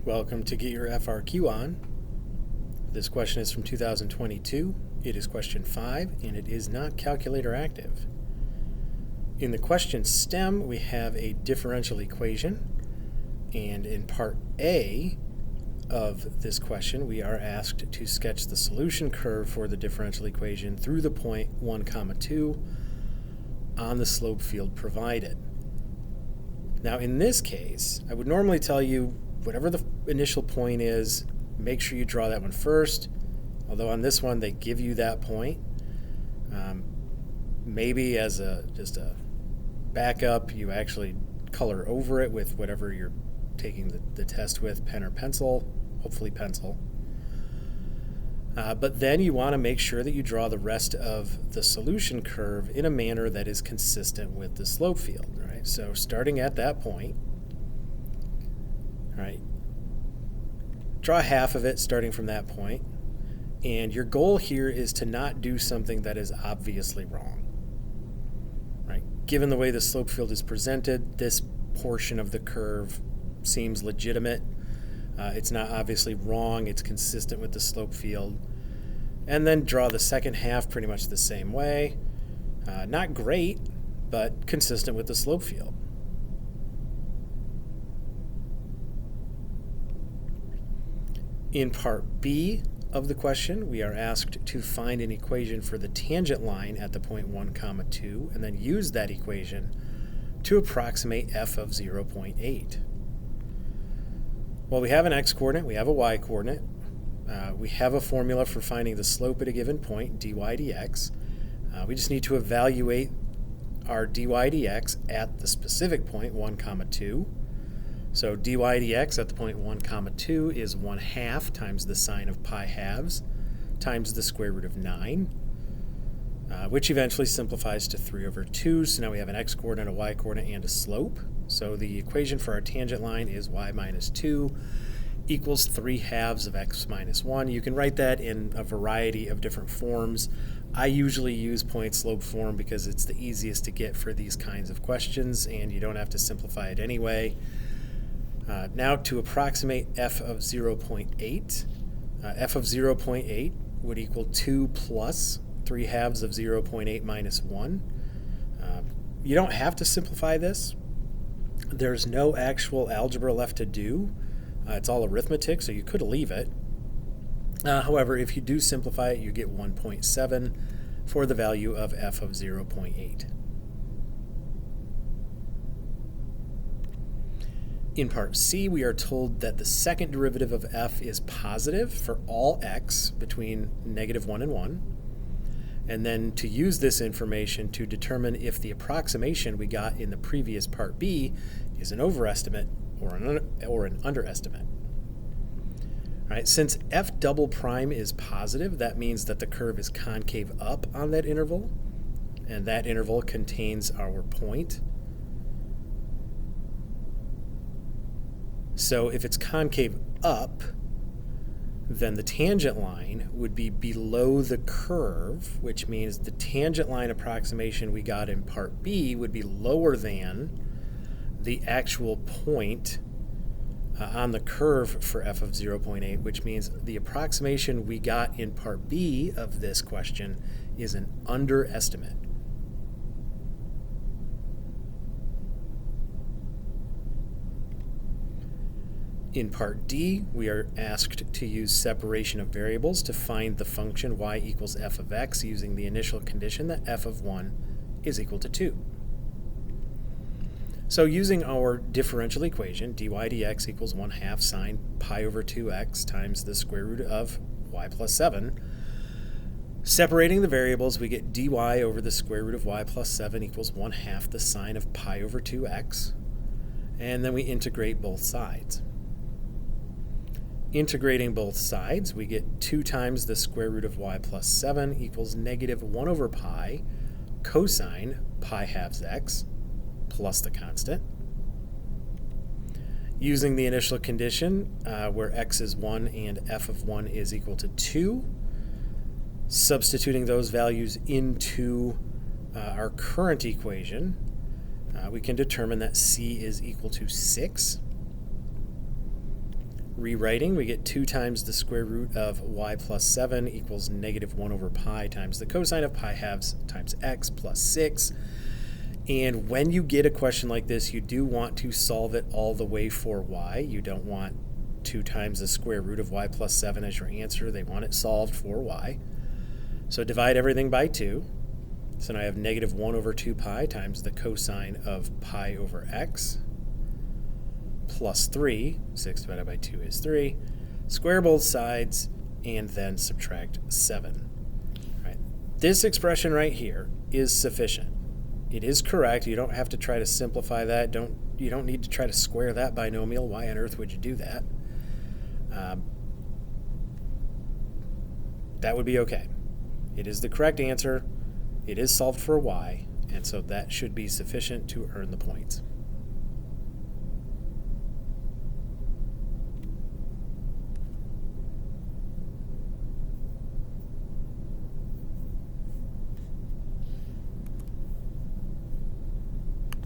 Welcome to Get Your FRQ On. This question is from 2022. It is question 5, and it is not calculator active. In the question stem, we have a differential equation, and in part A of this question, we are asked to sketch the solution curve for the differential equation through the point 1, 2 on the slope field provided. Now, in this case, I would normally tell you whatever the initial point is, make sure you draw that one first. Although on this one, they give you that point. Maybe as just a backup, you actually color over it with whatever you're taking the test with, pen or pencil, hopefully pencil. But then you want to make sure that you draw the rest of the solution curve in a manner that is consistent with the slope field, right? So starting at that point, right, draw half of it starting from that point, and your goal here is to not do something that is obviously wrong, right? Given the way the slope field is presented, this portion of the curve seems legitimate. It's not obviously wrong, it's consistent with the slope field. And then draw the second half pretty much the same way. Not great, but consistent with the slope field. In part B of the question, we are asked to find an equation for the tangent line at the point 1, 2, and then use that equation to approximate f of 0.8. Well, we have an x-coordinate, we have a y-coordinate, we have a formula for finding the slope at a given point, dy dx. We just need to evaluate our dy dx at the specific point, 1, 2. So dy dx at the point 1, 2 is 1/2 times the sine of pi halves times the square root of 9, which eventually simplifies to 3/2. So now we have an x-coordinate, a y-coordinate, and a slope. So the equation for our tangent line is y minus 2 equals 3/2 of x minus 1. You can write that in a variety of different forms. I usually use point slope form because it's the easiest to get for these kinds of questions, and you don't have to simplify it anyway. Now to approximate f of 0.8, f of 0.8 would equal 2 plus 3/2 of 0.8 minus 1. You don't have to simplify this. There's no actual algebra left to do. It's all arithmetic, so you could leave it. However, if you do simplify it, you get 1.7 for the value of f of 0.8. In part C, we are told that the second derivative of f is positive for all x between -1 and 1, and then to use this information to determine if the approximation we got in the previous part B is an overestimate or an underestimate. All right, since f double prime is positive, that means that the curve is concave up on that interval, and that interval contains our point. So if it's concave up, then the tangent line would be below the curve, which means the tangent line approximation we got in part B would be lower than the actual point on the curve for f of 0.8, which means the approximation we got in part B of this question is an underestimate. In part D, we are asked to use separation of variables to find the function y equals f of x using the initial condition that f of 1 is equal to 2. So using our differential equation, dy dx equals 1/2 sine pi over 2x times the square root of y plus 7, separating the variables, we get dy over the square root of y plus 7 equals 1/2 the sine of pi over 2x, and then we integrate both sides. Integrating both sides, we get 2 times the square root of y plus 7 equals -1 over pi cosine pi halves x plus the constant. Using the initial condition where x is 1 and f of 1 is equal to 2, substituting those values into our current equation, we can determine that c is equal to 6. Rewriting, we get 2 times the square root of y plus 7 equals negative 1 over pi times the cosine of pi halves times x plus 6. And when you get a question like this, you do want to solve it all the way for y. You don't want 2 times the square root of y plus 7 as your answer. They want it solved for y. So divide everything by 2. So now I have negative 1 over 2 pi times the cosine of pi over x plus 3. 6 divided by 2 is 3. Square both sides and then subtract 7. All right. This expression right here is sufficient. It is correct. You don't have to try to simplify that. You don't need to try to square that binomial. Why on earth would you do that? That would be okay. It is the correct answer. It is solved for y, and so that should be sufficient to earn the points.